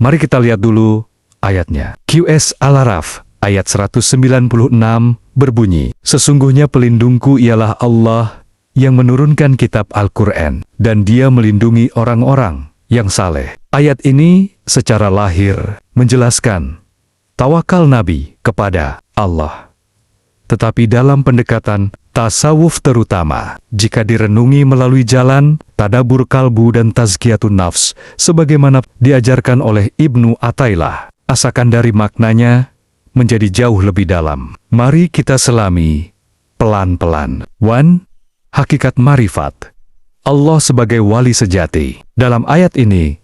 Mari kita lihat dulu ayatnya. QS Al-Araf ayat 196 berbunyi, "Sesungguhnya pelindungku ialah Allah yang menurunkan kitab Al-Quran, dan Dia melindungi orang-orang yang saleh." Ayat ini secara lahir menjelaskan tawakal Nabi kepada Allah. Tetapi dalam pendekatan tasawuf terutama, jika direnungi melalui jalan tadabur kalbu dan tazkiyatun nafs, sebagaimana diajarkan oleh Ibnu Athaillah, asakan dari maknanya menjadi jauh lebih dalam. Mari kita selami pelan-pelan. 1. Hakikat marifat. Allah sebagai wali sejati. Dalam ayat ini,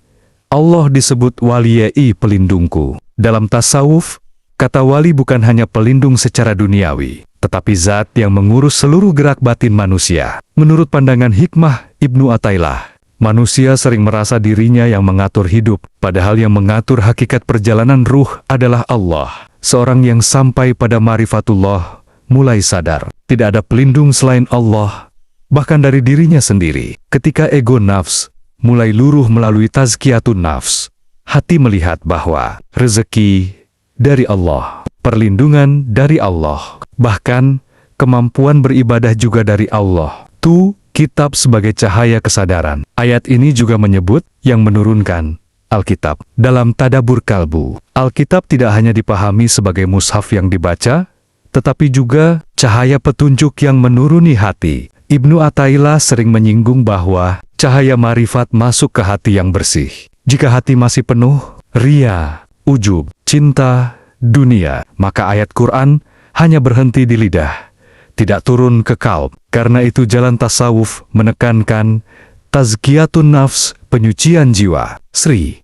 Allah disebut waliyai pelindungku. Dalam tasawuf, kata wali bukan hanya pelindung secara duniawi, tetapi zat yang mengurus seluruh gerak batin manusia. Menurut pandangan hikmah Ibnu Athaillah, manusia sering merasa dirinya yang mengatur hidup, padahal yang mengatur hakikat perjalanan ruh adalah Allah. Seorang yang sampai pada marifatullah mulai sadar, tidak ada pelindung selain Allah, bahkan dari dirinya sendiri. Ketika ego nafs mulai luruh melalui tazkiyatun nafs, hati melihat bahwa rezeki dari Allah, perlindungan dari Allah, bahkan kemampuan beribadah juga dari Allah. Kitab sebagai cahaya kesadaran. Ayat ini juga menyebut yang menurunkan Alkitab. Dalam tadabur kalbu, Alkitab tidak hanya dipahami sebagai mushaf yang dibaca, tetapi juga cahaya petunjuk yang menuruni hati. Ibnu Athaillah sering menyinggung bahwa cahaya marifat masuk ke hati yang bersih. Jika hati masih penuh ria, ujub, cinta dunia, maka ayat Quran hanya berhenti di lidah, tidak turun ke kalb. Karena itu jalan tasawuf menekankan tazkiyatun nafs, penyucian jiwa. Sri,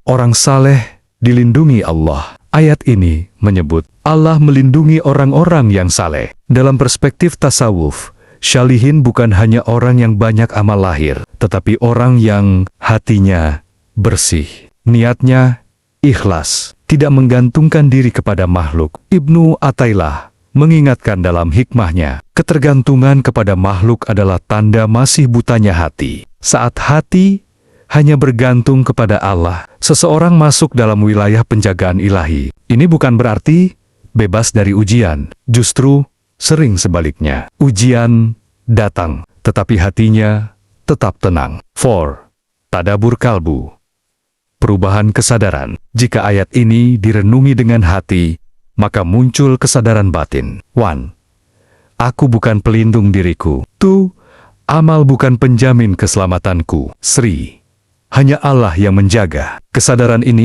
orang saleh dilindungi Allah. Ayat ini menyebut Allah melindungi orang-orang yang saleh. Dalam perspektif tasawuf, syalihin bukan hanya orang yang banyak amal lahir, tetapi orang yang hatinya bersih, niatnya ikhlas, tidak menggantungkan diri kepada makhluk. Ibnu Athaillah mengingatkan dalam hikmahnya, ketergantungan kepada makhluk adalah tanda masih butanya hati. Saat hati hanya bergantung kepada Allah, seseorang masuk dalam wilayah penjagaan ilahi. Ini bukan berarti bebas dari ujian, justru sering sebaliknya. Ujian datang, tetapi hatinya tetap tenang. 4. Tadabur kalbu. Perubahan kesadaran. Jika ayat ini direnungi dengan hati, maka muncul kesadaran batin. 1. Aku bukan pelindung diriku. 2. Amal bukan penjamin keselamatanku. Sri, hanya Allah yang menjaga. Kesadaran ini